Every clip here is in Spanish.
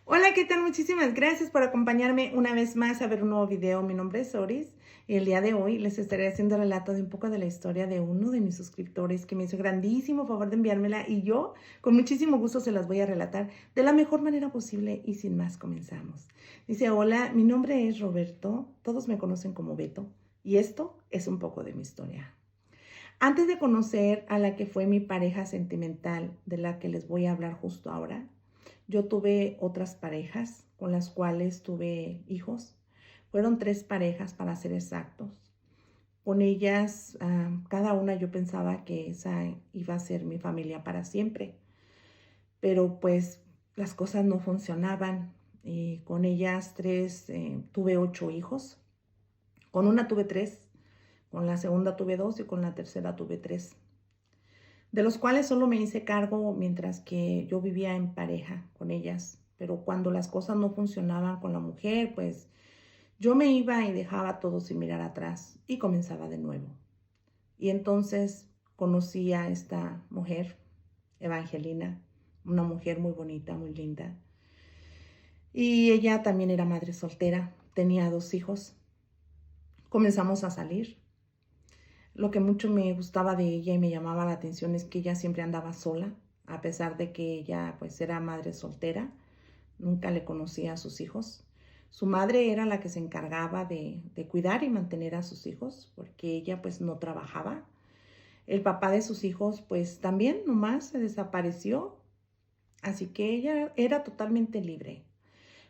Hola, ¿qué tal? Muchísimas gracias por acompañarme una vez más a ver un nuevo video. Mi nombre es Oris y el día de hoy les estaré haciendo relato de un poco de la historia de uno de mis suscriptores que me hizo grandísimo favor de enviármela y yo con muchísimo gusto se las voy a relatar de la mejor manera posible y sin más comenzamos. Dice, hola, mi nombre es Roberto, todos me conocen como Beto y esto es un poco de mi historia. Antes de conocer a la que fue mi pareja sentimental, de la que les voy a hablar justo ahora, yo tuve otras parejas con las cuales tuve hijos. Fueron 3 parejas para ser exactos. Con ellas, cada una yo pensaba que esa iba a ser mi familia para siempre, pero pues las cosas no funcionaban. Y con ellas 3 tuve 8 hijos. Con una tuve 3, con la segunda tuve 2 y con la tercera tuve 3, de los cuales solo me hice cargo mientras que yo vivía en pareja con ellas. Pero cuando las cosas no funcionaban con la mujer, pues yo me iba y dejaba todo sin mirar atrás y comenzaba de nuevo. Y entonces conocí a esta mujer, Evangelina, una mujer muy bonita, muy linda. Y ella también era madre soltera, tenía 2 hijos. Comenzamos a salir. Lo que mucho me gustaba de ella y me llamaba la atención es que ella siempre andaba sola, a pesar de que ella pues era madre soltera, nunca le conocía a sus hijos. Su madre era la que se encargaba de cuidar y mantener a sus hijos, porque ella pues no trabajaba. El papá de sus hijos pues también nomás se desapareció, así que ella era totalmente libre.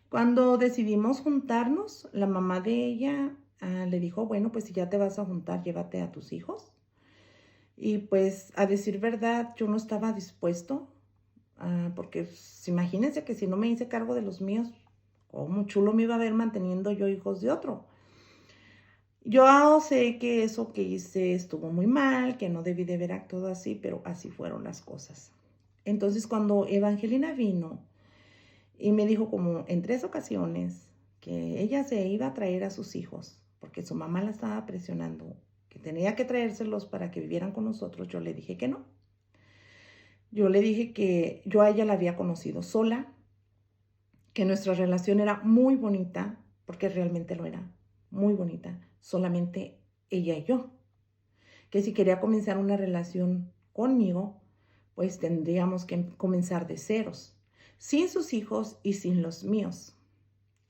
Cuando decidimos juntarnos, la mamá de ella le dijo, bueno, pues si ya te vas a juntar, llévate a tus hijos. Y pues a decir verdad, yo no estaba dispuesto, porque pues, imagínense que si no me hice cargo de los míos, cómo chulo me iba a ver manteniendo yo hijos de otro. Yo sé que eso que hice estuvo muy mal, que no debí de haber actuado así, pero así fueron las cosas. Entonces cuando Evangelina vino y me dijo como en 3 ocasiones que ella se iba a traer a sus hijos, porque su mamá la estaba presionando, que tenía que traérselos para que vivieran con nosotros, yo le dije que no. Yo le dije que yo a ella la había conocido sola, que nuestra relación era muy bonita, porque realmente lo era, muy bonita, solamente ella y yo. Que si quería comenzar una relación conmigo, pues tendríamos que comenzar de ceros, sin sus hijos y sin los míos.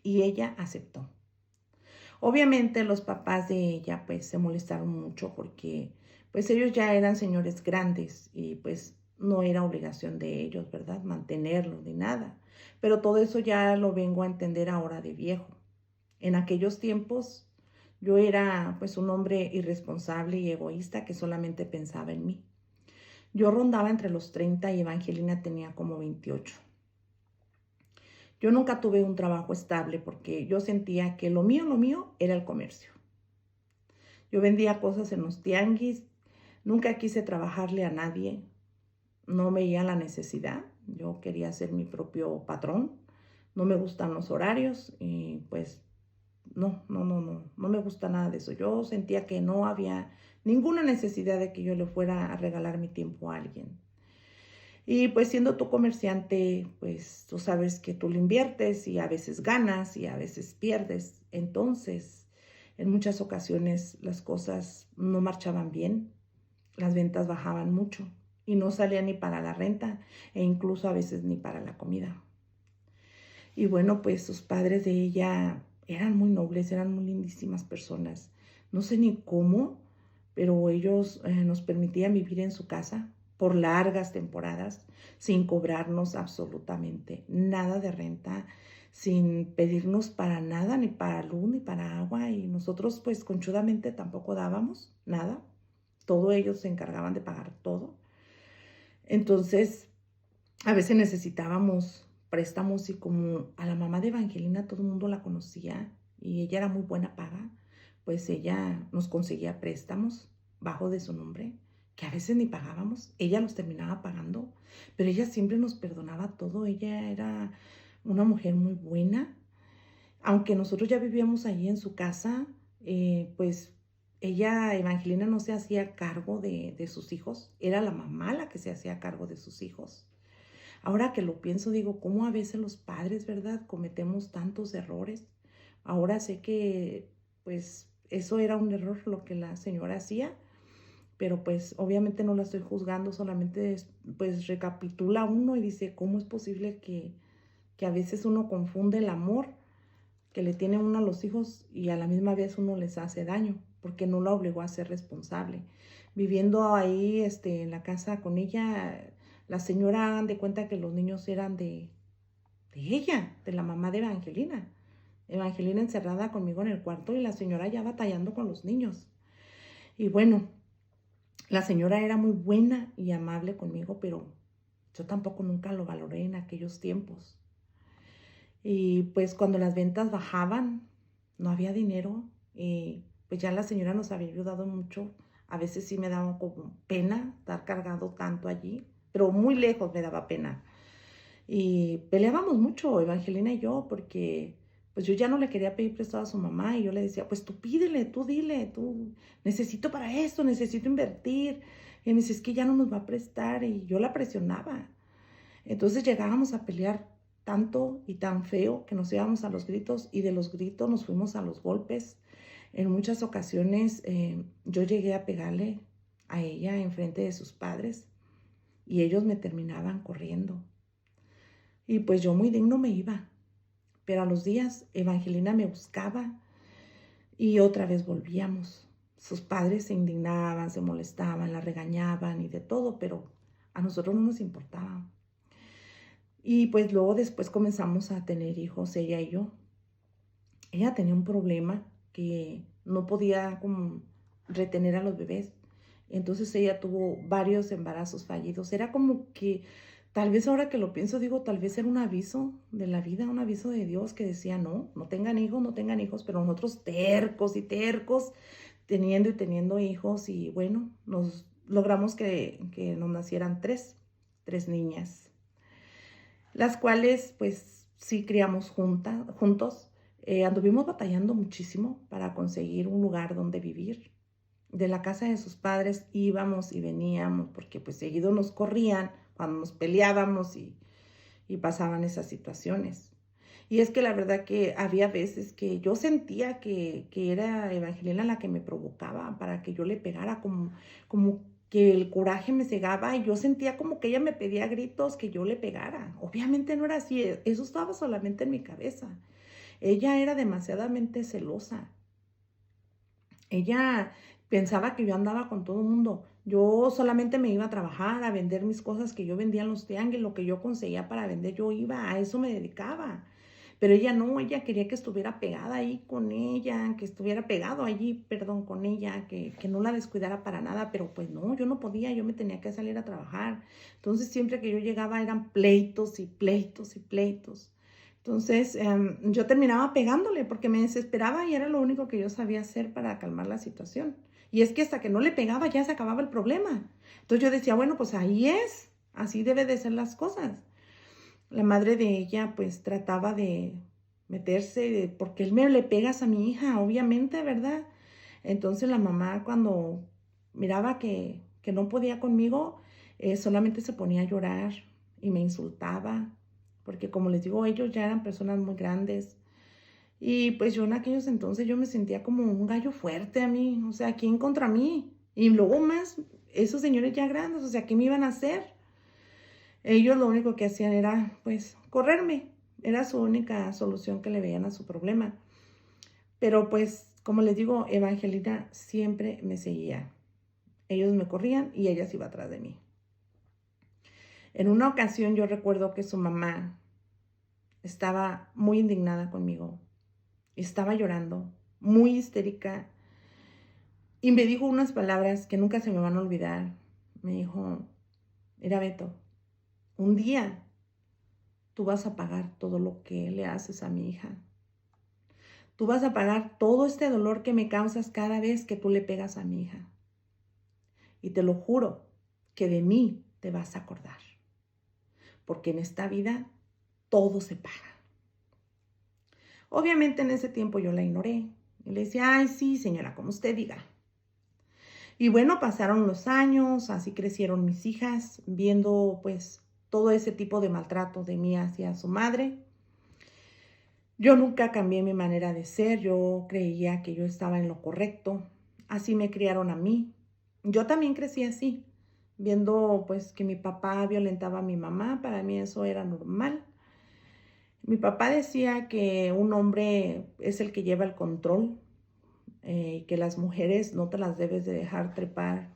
Y ella aceptó. Obviamente los papás de ella pues se molestaron mucho porque pues ellos ya eran señores grandes y pues no era obligación de ellos, ¿verdad? Mantenerlo ni nada. Pero todo eso ya lo vengo a entender ahora de viejo. En aquellos tiempos yo era pues un hombre irresponsable y egoísta que solamente pensaba en mí. Yo rondaba entre los 30 y Evangelina tenía como 28. Yo nunca tuve un trabajo estable porque yo sentía que lo mío era el comercio. Yo vendía cosas en los tianguis, nunca quise trabajarle a nadie, no veía la necesidad, yo quería ser mi propio patrón, no me gustan los horarios y pues no me gusta nada de eso. Yo sentía que no había ninguna necesidad de que yo le fuera a regalar mi tiempo a alguien. Y pues siendo tú comerciante, pues tú sabes que tú le inviertes y a veces ganas y a veces pierdes. Entonces, en muchas ocasiones las cosas no marchaban bien, las ventas bajaban mucho y no salía ni para la renta e incluso a veces ni para la comida. Y bueno, pues sus padres de ella eran muy nobles, eran muy lindísimas personas. No sé ni cómo, pero ellos nos permitían vivir en su casa por largas temporadas sin cobrarnos absolutamente nada de renta, sin pedirnos para nada, ni para luz, ni para agua. Y nosotros pues conchudamente tampoco dábamos nada. Todo ellos se encargaban de pagar todo. Entonces, a veces necesitábamos préstamos y como a la mamá de Evangelina todo el mundo la conocía y ella era muy buena paga, pues ella nos conseguía préstamos bajo de su nombre, que a veces ni pagábamos, ella los terminaba pagando, pero ella siempre nos perdonaba todo, ella era una mujer muy buena, aunque nosotros ya vivíamos allí en su casa, pues ella, Evangelina, no se hacía cargo de sus hijos, era la mamá la que se hacía cargo de sus hijos. Ahora que lo pienso, digo, ¿cómo a veces los padres, verdad, cometemos tantos errores? Ahora sé que, pues, eso era un error lo que la señora hacía, pero pues obviamente no la estoy juzgando, solamente pues recapitula uno y dice, ¿cómo es posible que a veces uno confunde el amor que le tiene uno a los hijos y a la misma vez uno les hace daño, porque no la obligó a ser responsable? Viviendo ahí en la casa con ella, la señora de cuenta que los niños eran de ella, de la mamá de Evangelina. Evangelina encerrada conmigo en el cuarto y la señora ya batallando con los niños. Y bueno, la señora era muy buena y amable conmigo, pero yo tampoco nunca lo valoré en aquellos tiempos. Y pues cuando las ventas bajaban, no había dinero, y pues ya la señora nos había ayudado mucho. A veces sí me daba como pena estar cargando tanto allí, pero muy lejos me daba pena. Y peleábamos mucho, Evangelina y yo, porque pues yo ya no le quería pedir prestado a su mamá y yo le decía, pues tú pídele, tú dile, tú necesito para esto, necesito invertir. Y me dice, es que ya no nos va a prestar y yo la presionaba. Entonces llegábamos a pelear tanto y tan feo que nos íbamos a los gritos y de los gritos nos fuimos a los golpes. En muchas ocasiones yo llegué a pegarle a ella en frente de sus padres y ellos me terminaban corriendo. Y pues yo muy digno me iba. Pero a los días Evangelina me buscaba y otra vez volvíamos. Sus padres se indignaban, se molestaban, la regañaban y de todo, pero a nosotros no nos importaba. Y pues luego después comenzamos a tener hijos, ella y yo. Ella tenía un problema que no podía como retener a los bebés. Entonces ella tuvo varios embarazos fallidos. Era como que, tal vez ahora que lo pienso, digo, tal vez era un aviso de la vida, un aviso de Dios que decía, no, no tengan hijos, no tengan hijos, pero nosotros tercos y tercos, teniendo y teniendo hijos. Y bueno, nos logramos que nos nacieran tres niñas, las cuales pues sí criamos juntos. Anduvimos batallando muchísimo para conseguir un lugar donde vivir. De la casa de sus padres íbamos y veníamos porque pues seguido nos corrían cuando nos peleábamos y pasaban esas situaciones. Y es que la verdad que había veces que yo sentía que era Evangelina la que me provocaba para que yo le pegara, como que el coraje me cegaba y yo sentía como que ella me pedía a gritos que yo le pegara. Obviamente no era así, eso estaba solamente en mi cabeza. Ella era demasiadamente celosa. Ella pensaba que yo andaba con todo el mundo. Yo solamente me iba a trabajar, a vender mis cosas que yo vendía en los tianguis, lo que yo conseguía para vender, yo iba, a eso me dedicaba. Pero ella no, ella quería que estuviera pegada ahí con ella, que estuviera pegado allí, perdón, con ella, que no la descuidara para nada, pero pues no, yo no podía, yo me tenía que salir a trabajar. Entonces siempre que yo llegaba eran pleitos y pleitos y pleitos. Entonces yo terminaba pegándole porque me desesperaba y era lo único que yo sabía hacer para calmar la situación. Y es que hasta que no le pegaba ya se acababa el problema. Entonces yo decía, bueno, pues ahí es, así debe de ser las cosas. La madre de ella pues trataba de meterse, porque él me le pegas a mi hija, obviamente, ¿verdad? Entonces la mamá cuando miraba que no podía conmigo, solamente se ponía a llorar y me insultaba, porque como les digo, ellos ya eran personas muy grandes. Y pues yo en aquellos entonces yo me sentía como un gallo fuerte a mí, o sea, ¿quién contra mí? Y luego más, esos señores ya grandes, o sea, ¿qué me iban a hacer? Ellos lo único que hacían era, pues, correrme. Era su única solución que le veían a su problema. Pero pues, como les digo, Evangelina siempre me seguía. Ellos me corrían y ella se iba atrás de mí. En una ocasión yo recuerdo que su mamá estaba muy indignada conmigo. Estaba llorando, muy histérica. Y me dijo unas palabras que nunca se me van a olvidar. Me dijo, mira Beto, un día tú vas a pagar todo lo que le haces a mi hija. Tú vas a pagar todo este dolor que me causas cada vez que tú le pegas a mi hija. Y te lo juro que de mí te vas a acordar. Porque en esta vida todo se paga. Obviamente en ese tiempo yo la ignoré. Y le decía, ay, sí, señora, como usted diga. Y bueno, pasaron los años, así crecieron mis hijas, viendo pues todo ese tipo de maltrato de mí hacia su madre. Yo nunca cambié mi manera de ser, yo creía que yo estaba en lo correcto, así me criaron a mí. Yo también crecí así, viendo pues que mi papá violentaba a mi mamá, para mí eso era normal. Mi papá decía que un hombre es el que lleva el control, que las mujeres no te las debes de dejar trepar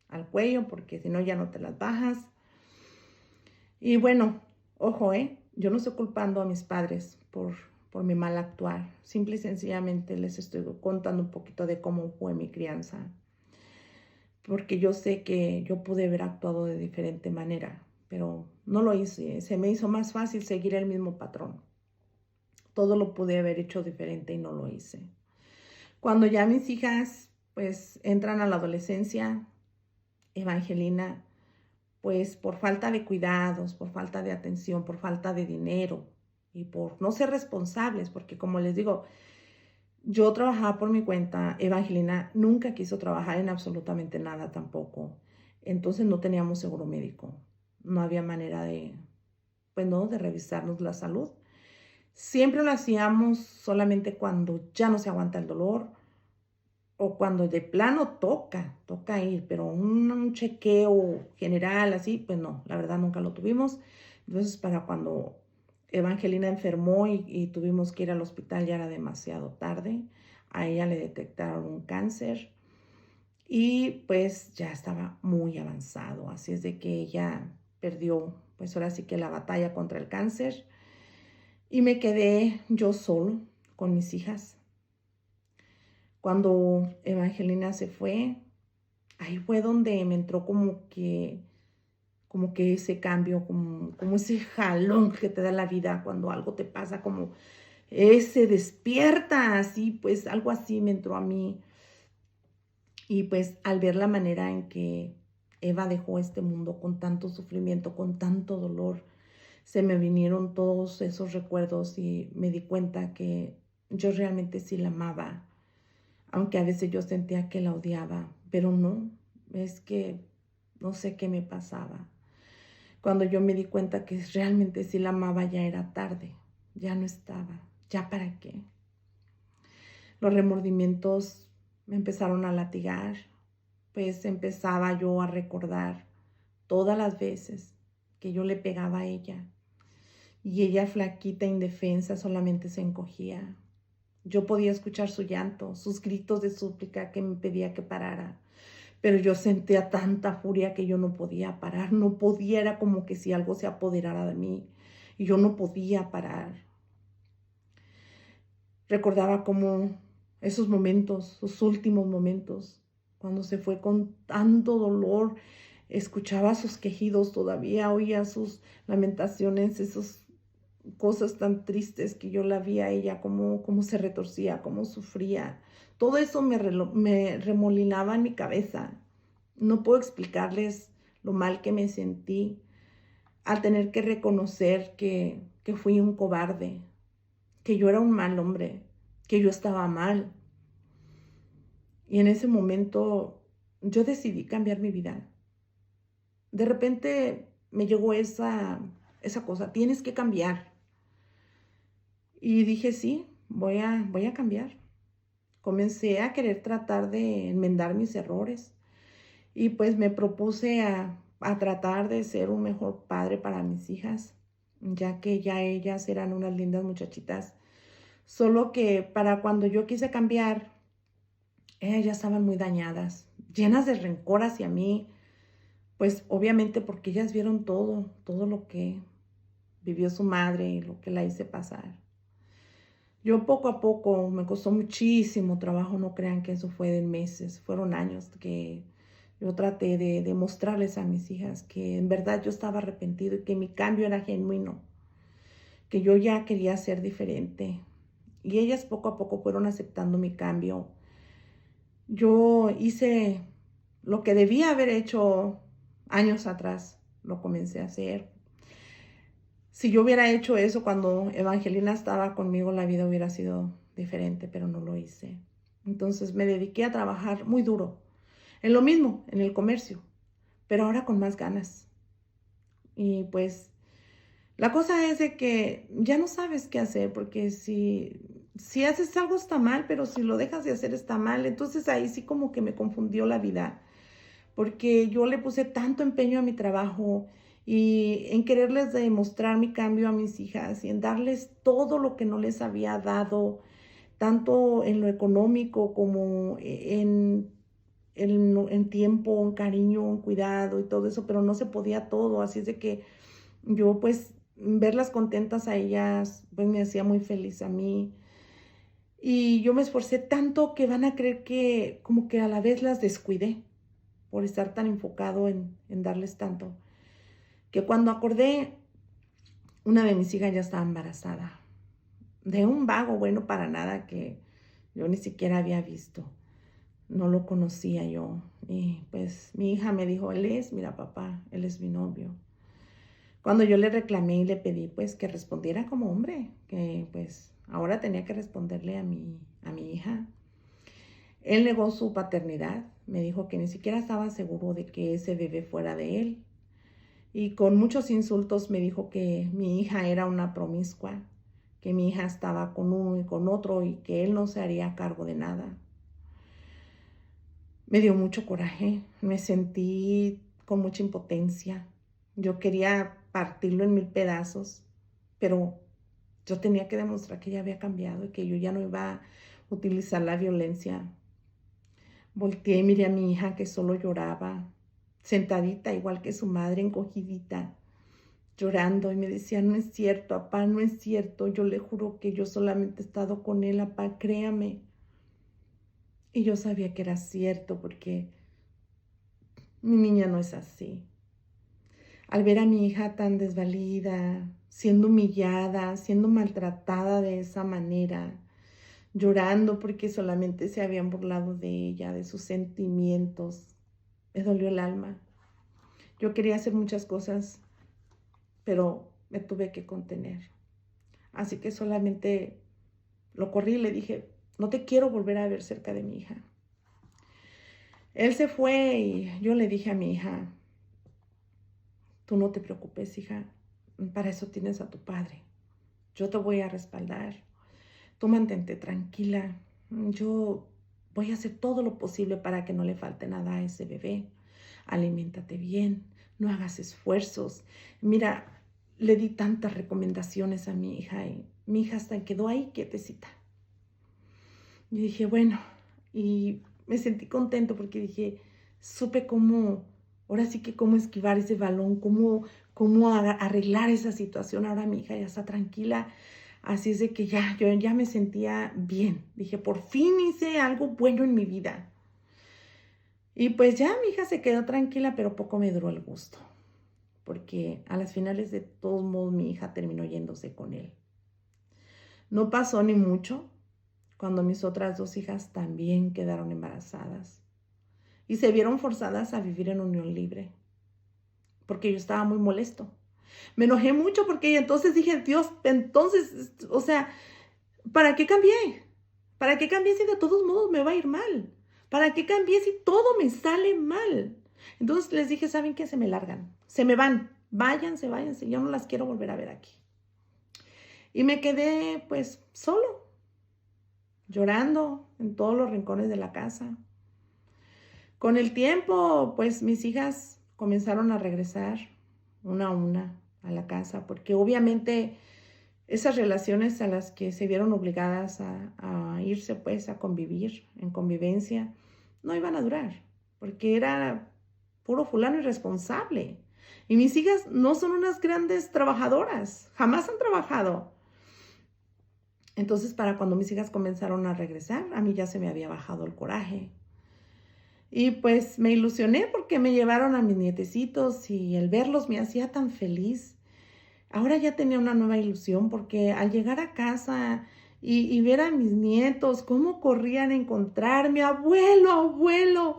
al cuello porque si no ya no te las bajas. Y bueno, ojo, yo no estoy culpando a mis padres por mi mal actuar. Simple y sencillamente les estoy contando un poquito de cómo fue mi crianza. Porque yo sé que yo pude haber actuado de diferente manera, pero no lo hice. Se me hizo más fácil seguir el mismo patrón. Todo lo pude haber hecho diferente y no lo hice. Cuando ya mis hijas pues entran a la adolescencia, Evangelina, pues por falta de cuidados, por falta de atención, por falta de dinero y por no ser responsables, porque como les digo, yo trabajaba por mi cuenta, Evangelina nunca quiso trabajar en absolutamente nada tampoco, entonces no teníamos seguro médico, no había manera de, pues no, de revisarnos la salud. Siempre lo hacíamos solamente cuando ya no se aguanta el dolor o cuando de plano toca ir, pero un chequeo general así, pues no, la verdad nunca lo tuvimos. Entonces para cuando Evangelina enfermó y tuvimos que ir al hospital ya era demasiado tarde, a ella le detectaron un cáncer y pues ya estaba muy avanzado, así es de que ella perdió pues ahora sí que la batalla contra el cáncer y me quedé yo solo con mis hijas. Cuando Evangelina se fue, ahí fue donde me entró como que ese cambio, como ese jalón que te da la vida cuando algo te pasa, como ese despierta, así, pues algo así me entró a mí. Y pues al ver la manera en que Eva dejó este mundo con tanto sufrimiento, con tanto dolor, se me vinieron todos esos recuerdos y me di cuenta que yo realmente sí la amaba, aunque a veces yo sentía que la odiaba, pero no, es que no sé qué me pasaba. Cuando yo me di cuenta que realmente sí la amaba, ya era tarde, ya no estaba, ya para qué. Los remordimientos me empezaron a latigar, pues empezaba yo a recordar todas las veces que yo le pegaba a ella y ella flaquita, indefensa, solamente se encogía. Yo podía escuchar su llanto, sus gritos de súplica que me pedía que parara, pero yo sentía tanta furia que yo no podía parar, no podía, era como que si algo se apoderara de mí y yo no podía parar. Recordaba como esos momentos, sus últimos momentos, cuando se fue con tanto dolor, escuchaba sus quejidos todavía, oía sus lamentaciones, esas cosas tan tristes que yo la vi a ella, cómo se retorcía, cómo sufría. Todo eso me remolinaba en mi cabeza. No puedo explicarles lo mal que me sentí al tener que reconocer que fui un cobarde, que yo era un mal hombre, que yo estaba mal. Y en ese momento yo decidí cambiar mi vida. De repente me llegó esa cosa, tienes que cambiar. Y dije, sí, voy a cambiar. Comencé a querer tratar de enmendar mis errores y pues me propuse a tratar de ser un mejor padre para mis hijas, ya que ya ellas eran unas lindas muchachitas. Solo que para cuando yo quise cambiar, ellas ya estaban muy dañadas, llenas de rencor hacia mí, pues obviamente porque ellas vieron todo lo que vivió su madre y lo que la hice pasar. Yo poco a poco, me costó muchísimo trabajo, no crean que eso fue de meses, fueron años que yo traté de mostrarles a mis hijas que en verdad yo estaba arrepentido y que mi cambio era genuino, que yo ya quería ser diferente. Y ellas poco a poco fueron aceptando mi cambio. Yo hice lo que debía haber hecho años atrás, lo comencé a hacer. Si yo hubiera hecho eso cuando Evangelina estaba conmigo, la vida hubiera sido diferente, pero no lo hice. Entonces me dediqué a trabajar muy duro, en lo mismo, en el comercio, pero ahora con más ganas. Y pues la cosa es de que ya no sabes qué hacer, porque si haces algo está mal, pero si lo dejas de hacer está mal. Entonces ahí sí como que me confundió la vida, porque yo le puse tanto empeño a mi trabajo y en quererles demostrar mi cambio a mis hijas y en darles todo lo que no les había dado, tanto en lo económico como en tiempo, en cariño, en cuidado y todo eso, pero no se podía todo. Así es de que yo pues verlas contentas a ellas, pues me hacía muy feliz a mí. Y yo me esforcé tanto que van a creer que como que a la vez las descuidé por estar tan enfocado en darles tanto. Que cuando acordé, una de mis hijas ya estaba embarazada. De un vago bueno para nada que yo ni siquiera había visto. No lo conocía yo. Y pues mi hija me dijo, mira papá, él es mi novio. Cuando yo le reclamé y le pedí pues que respondiera como hombre, que pues ahora tenía que responderle a mi hija. Él negó su paternidad, me dijo que ni siquiera estaba seguro de que ese bebé fuera de él. Y con muchos insultos me dijo que mi hija era una promiscua, que mi hija estaba con uno y con otro y que él no se haría cargo de nada. Me dio mucho coraje, me sentí con mucha impotencia. Yo quería partirlo en 1000 pedazos, pero yo tenía que demostrar que ella había cambiado y que yo ya no iba a utilizar la violencia. Volteé y miré a mi hija que solo lloraba, sentadita igual que su madre, encogidita, llorando, y me decía, no es cierto, papá, no es cierto, yo le juro que yo solamente he estado con él, papá, créame. Y yo sabía que era cierto porque mi niña no es así. Al ver a mi hija tan desvalida, siendo humillada, siendo maltratada de esa manera, llorando porque solamente se habían burlado de ella, de sus sentimientos, me dolió el alma. Yo quería hacer muchas cosas, pero me tuve que contener. Así que solamente lo corrí y le dije, no te quiero volver a ver cerca de mi hija. Él se fue y yo le dije a mi hija, tú no te preocupes, hija, para eso tienes a tu padre. Yo te voy a respaldar. Tú mantente tranquila. Yo voy a hacer todo lo posible para que no le falte nada a ese bebé. Aliméntate bien, no hagas esfuerzos. Mira, le di tantas recomendaciones a mi hija y mi hija hasta quedó ahí quietecita. Yo dije, bueno, y me sentí contento porque dije, supe cómo, ahora sí que cómo esquivar ese balón, cómo arreglar esa situación. Ahora mi hija ya está tranquila. Así es de que yo ya me sentía bien. Dije, por fin hice algo bueno en mi vida. Y pues ya mi hija se quedó tranquila, pero poco me duró el gusto. Porque a las finales de todos modos mi hija terminó yéndose con él. No pasó ni mucho cuando mis otras 2 hijas también quedaron embarazadas y se vieron forzadas a vivir en unión libre, porque yo estaba muy molesto. Me enojé mucho porque entonces dije, Dios, entonces, o sea, ¿para qué cambié? ¿Para qué cambié si de todos modos me va a ir mal? ¿Para qué cambié si todo me sale mal? Entonces les dije, ¿saben qué? Se me largan, se me van, váyanse, yo no las quiero volver a ver aquí. Y me quedé pues solo, llorando en todos los rincones de la casa. Con el tiempo, pues mis hijas comenzaron a regresar una a una a la casa, porque obviamente esas relaciones a las que se vieron obligadas a irse, pues a convivir, en convivencia, no iban a durar, porque era puro fulano irresponsable. Y mis hijas no son unas grandes trabajadoras, jamás han trabajado. Entonces, para cuando mis hijas comenzaron a regresar, a mí ya se me había bajado el coraje. Y pues me ilusioné porque me llevaron a mis nietecitos y el verlos me hacía tan feliz. Ahora ya tenía una nueva ilusión porque al llegar a casa y ver a mis nietos, cómo corrían a encontrarme, abuelo, abuelo,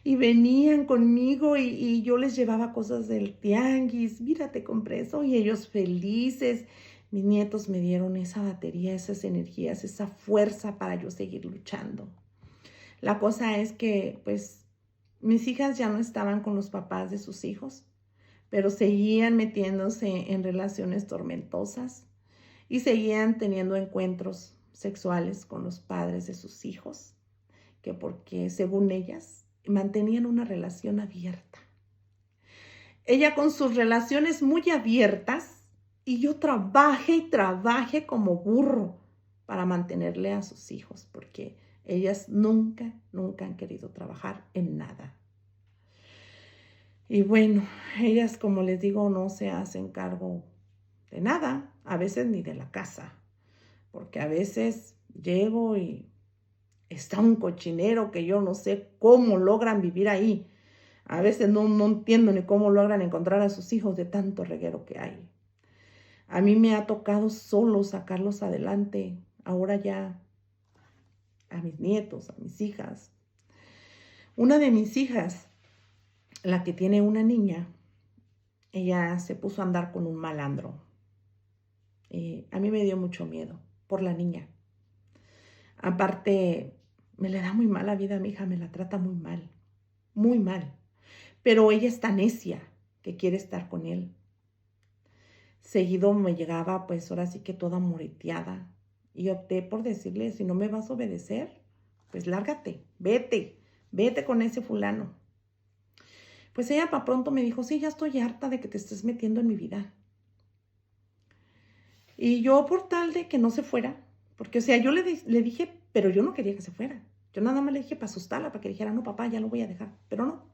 y venían conmigo y yo les llevaba cosas del tianguis, mira, te compré eso, y ellos felices. Mis nietos me dieron esa batería, esas energías, esa fuerza para yo seguir luchando. La cosa es que, pues, mis hijas ya no estaban con los papás de sus hijos, pero seguían metiéndose en relaciones tormentosas y seguían teniendo encuentros sexuales con los padres de sus hijos, que porque según ellas mantenían una relación abierta. Ella con sus relaciones muy abiertas y yo trabajé y trabajé como burro para mantenerle a sus hijos, porque ellas nunca han querido trabajar en nada. Y bueno, ellas, como les digo, no se hacen cargo de nada, a veces ni de la casa, porque a veces llego y está un cochinero que yo no sé cómo logran vivir ahí. A veces no entiendo ni cómo logran encontrar a sus hijos de tanto reguero que hay. A mí me ha tocado solo sacarlos adelante, ahora ya a mis nietos, a mis hijas. Una de mis hijas, la que tiene una niña, ella se puso a andar con un malandro. A mí me dio mucho miedo por la niña. Aparte, me le da muy mala vida a mi hija, me la trata muy mal, muy mal. Pero ella es tan necia que quiere estar con él. Seguido me llegaba, pues ahora sí que toda moreteada. Y opté por decirle, si no me vas a obedecer, pues lárgate, vete con ese fulano. Pues ella para pronto me dijo, sí, ya estoy harta de que te estés metiendo en mi vida. Y yo por tal de que no se fuera, porque o sea, yo le dije, pero yo no quería que se fuera. Yo nada más le dije para asustarla, para que dijera, no papá, ya lo voy a dejar, pero no.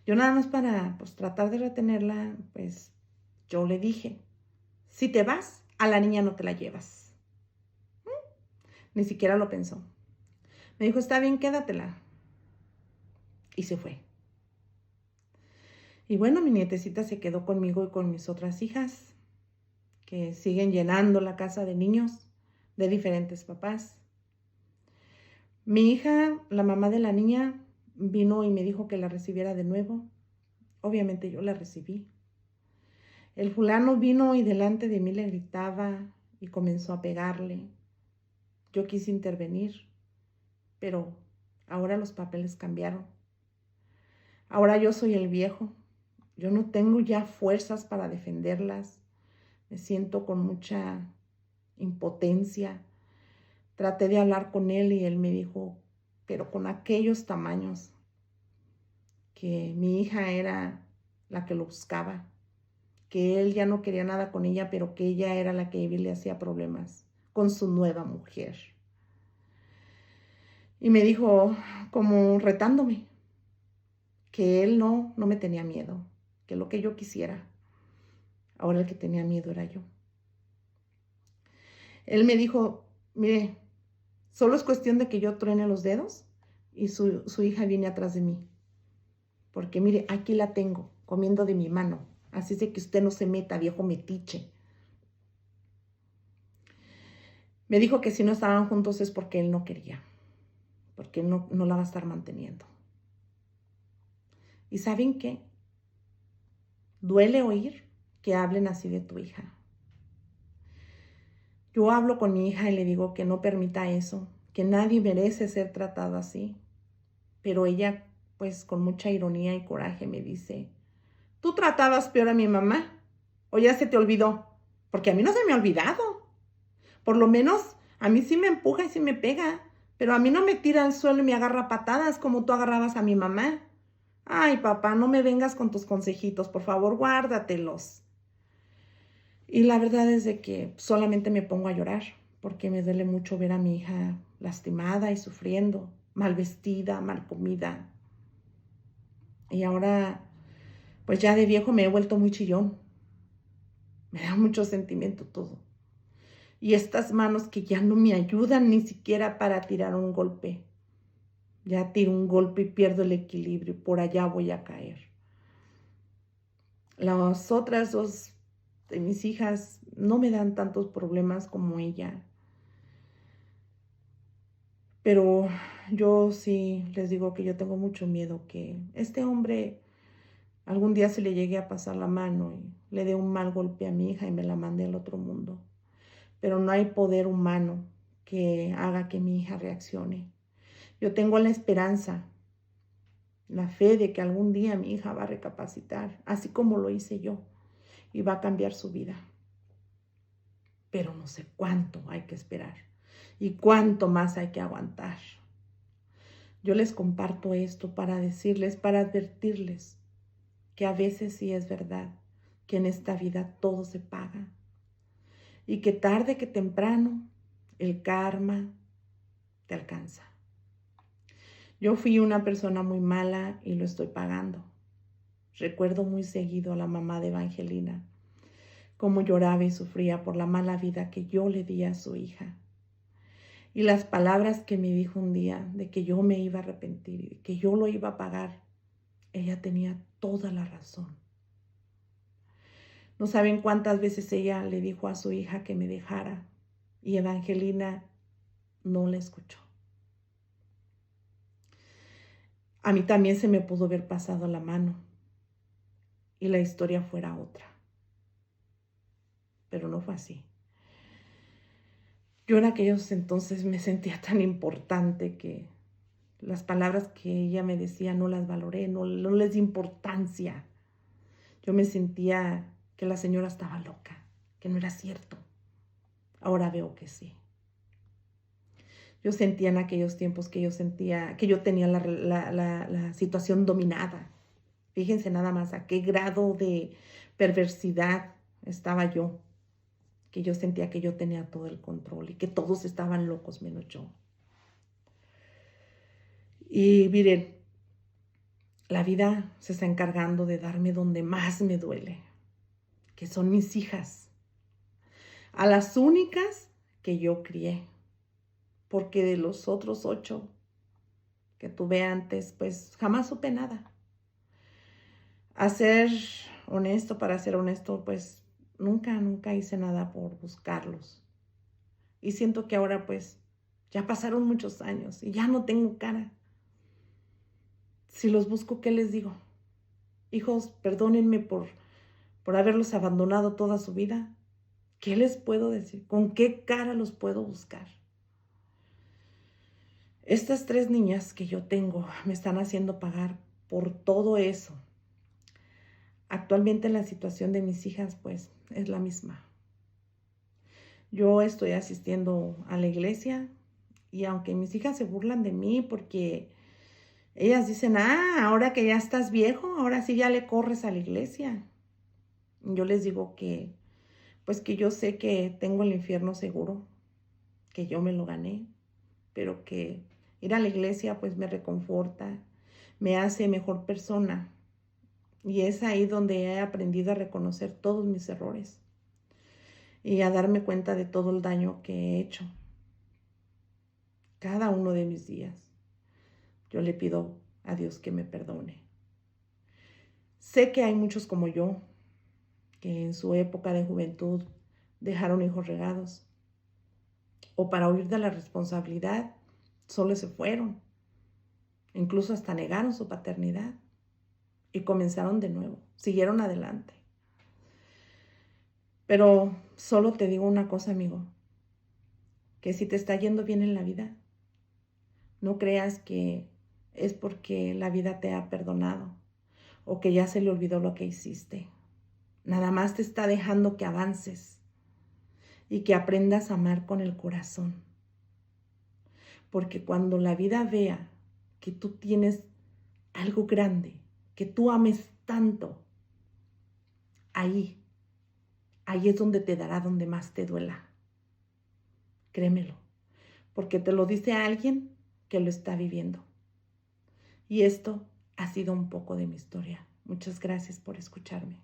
Yo nada más para pues tratar de retenerla, pues yo le dije, si te vas, a la niña no te la llevas. Ni siquiera lo pensó. Me dijo, está bien, quédatela. Y se fue. Y bueno, mi nietecita se quedó conmigo y con mis otras hijas, que siguen llenando la casa de niños de diferentes papás. Mi hija, la mamá de la niña, vino y me dijo que la recibiera de nuevo. Obviamente yo la recibí. El fulano vino y delante de mí le gritaba y comenzó a pegarle. Yo quise intervenir, pero ahora los papeles cambiaron. Ahora yo soy el viejo. Yo no tengo ya fuerzas para defenderlas. Me siento con mucha impotencia. Traté de hablar con él y él me dijo, pero con aquellos tamaños, que mi hija era la que lo buscaba, que él ya no quería nada con ella, pero que ella era la que le hacía problemas con su nueva mujer. Y me dijo, como retándome, que él no me tenía miedo, que lo que yo quisiera. Ahora el que tenía miedo era yo. Él me dijo, mire, solo es cuestión de que yo truene los dedos y su hija viene atrás de mí. Porque mire, aquí la tengo, comiendo de mi mano. Así es de que usted no se meta, viejo metiche. Me dijo que si no estaban juntos es porque él no quería. Porque él no la va a estar manteniendo. ¿Y saben qué? Duele oír que hablen así de tu hija. Yo hablo con mi hija y le digo que no permita eso, que nadie merece ser tratado así. Pero ella, pues con mucha ironía y coraje me dice, ¿tú tratabas peor a mi mamá? ¿O ya se te olvidó? Porque a mí no se me ha olvidado. Por lo menos a mí sí me empuja y sí me pega, pero a mí no me tira al suelo y me agarra patadas como tú agarrabas a mi mamá. Ay, papá, no me vengas con tus consejitos, por favor, guárdatelos. Y la verdad es de que solamente me pongo a llorar, porque me duele mucho ver a mi hija lastimada y sufriendo, mal vestida, mal comida. Y ahora, pues ya de viejo me he vuelto muy chillón. Me da mucho sentimiento todo. Y estas manos que ya no me ayudan ni siquiera para tirar un golpe. Ya tiro un golpe y pierdo el equilibrio y por allá voy a caer. Las otras dos de mis hijas no me dan tantos problemas como ella. Pero yo sí les digo que yo tengo mucho miedo que este hombre algún día se le llegue a pasar la mano y le dé un mal golpe a mi hija y me la mande al otro mundo. Pero no hay poder humano que haga que mi hija reaccione. Yo tengo la esperanza la fe de que algún día mi hija va a recapacitar, así como lo hice yo, y va a cambiar su vida. Pero no sé cuánto hay que esperar y cuánto más hay que aguantar. Yo les comparto esto para decirles, para advertirles que a veces sí es verdad que en esta vida todo se paga y que tarde que temprano el karma te alcanza. Yo fui una persona muy mala y lo estoy pagando. Recuerdo muy seguido a la mamá de Evangelina, cómo lloraba y sufría por la mala vida que yo le di a su hija. Y las palabras que me dijo un día de que yo me iba a arrepentir y que yo lo iba a pagar, ella tenía toda la razón. No saben cuántas veces ella le dijo a su hija que me dejara y Evangelina no la escuchó. A mí también se me pudo haber pasado la mano y la historia fuera otra. Pero no fue así. Yo en aquellos entonces me sentía tan importante que las palabras que ella me decía no las valoré, no les di importancia. Yo me sentía que la señora estaba loca, que no era cierto. Ahora veo que sí. Yo sentía en aquellos tiempos que yo tenía la situación dominada. Fíjense nada más a qué grado de perversidad estaba yo, que yo sentía que yo tenía todo el control y que todos estaban locos menos yo. Y miren, la vida se está encargando de darme donde más me duele, que son mis hijas, a las únicas que yo crié, porque de los otros 8 que tuve antes, pues jamás supe nada. Para ser honesto, pues nunca hice nada por buscarlos. Y siento que ahora pues ya pasaron muchos años y ya no tengo cara. Si los busco, ¿qué les digo? Hijos, perdónenme por haberlos abandonado toda su vida. ¿Qué les puedo decir? ¿Con qué cara los puedo buscar? Estas 3 niñas que yo tengo me están haciendo pagar por todo eso. Actualmente la situación de mis hijas, pues, es la misma. Yo estoy asistiendo a la iglesia y aunque mis hijas se burlan de mí porque ellas dicen, ahora que ya estás viejo, ahora sí ya le corres a la iglesia. Yo les digo que, pues que yo sé que tengo el infierno seguro, que yo me lo gané, pero que ir a la iglesia pues me reconforta, me hace mejor persona. Y es ahí donde he aprendido a reconocer todos mis errores y a darme cuenta de todo el daño que he hecho. Cada uno de mis días, yo le pido a Dios que me perdone. Sé que hay muchos como yo, que en su época de juventud dejaron hijos regados, o para huir de la responsabilidad, solo se fueron. Incluso hasta negaron su paternidad y comenzaron de nuevo, siguieron adelante. Pero solo te digo una cosa, amigo, que si te está yendo bien en la vida, no creas que es porque la vida te ha perdonado o que ya se le olvidó lo que hiciste. Nada más te está dejando que avances y que aprendas a amar con el corazón. Porque cuando la vida vea que tú tienes algo grande, que tú ames tanto, ahí es donde te dará donde más te duela. Créemelo, porque te lo dice alguien que lo está viviendo. Y esto ha sido un poco de mi historia. Muchas gracias por escucharme.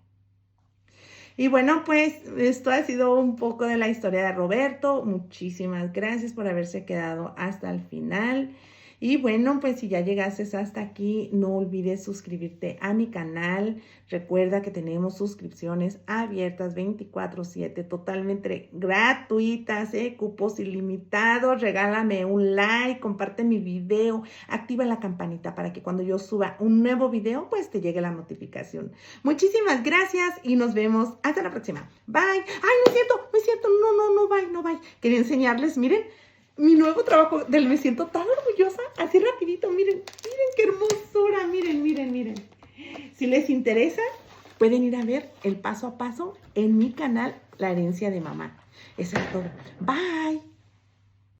Y bueno, pues esto ha sido un poco de la historia de Roberto. Muchísimas gracias por haberse quedado hasta el final. Y bueno, pues si ya llegases hasta aquí, no olvides suscribirte a mi canal. Recuerda que tenemos suscripciones abiertas 24/7, totalmente gratuitas, cupos ilimitados. Regálame un like, comparte mi video, activa la campanita para que cuando yo suba un nuevo video, pues te llegue la notificación. Muchísimas gracias y nos vemos hasta la próxima. Bye. Ay, no es cierto, no bye. Quería enseñarles, miren, mi nuevo trabajo me siento tan orgullosa, así rapidito, miren. qué hermosura. Miren, miren, miren. Si les interesa, pueden ir a ver el paso a paso en mi canal La Herencia de Mamá. Eso es todo. Bye.